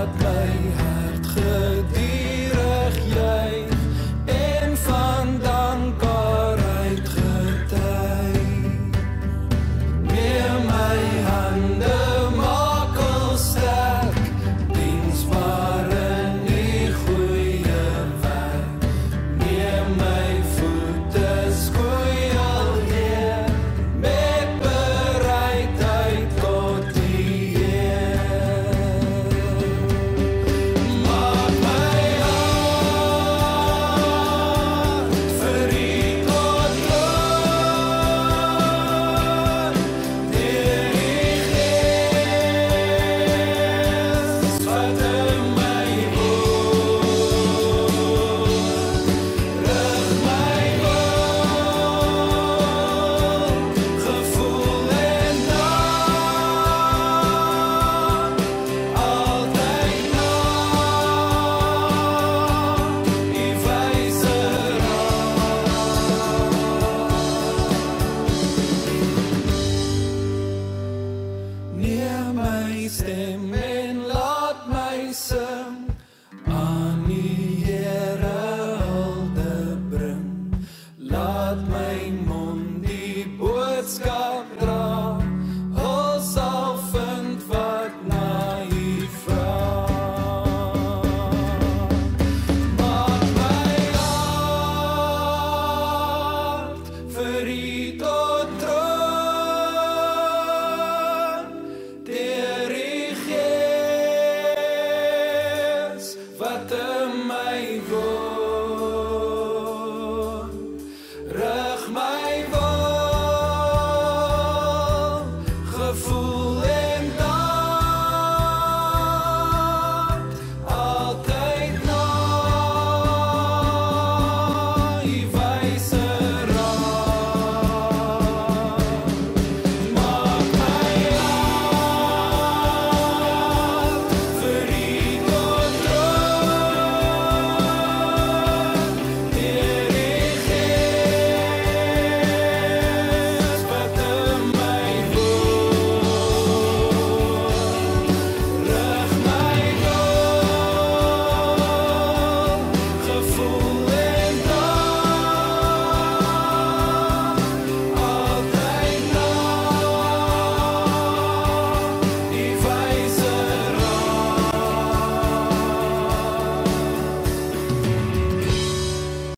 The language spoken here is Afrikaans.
laat my hart gedurig juig en van dankbaarheid getuig. Neem my hande, maak ons sterk, diensbaar in die goeie werk. Neem my voete, skoeiel Heer, met bereidheid tot die Heer. Maak my hart vir U tot loon, deur die Gees wat in my woon. Rig my wil, gevoel en daad, altyd na U wyse raad. Neem my stem en laat my sing.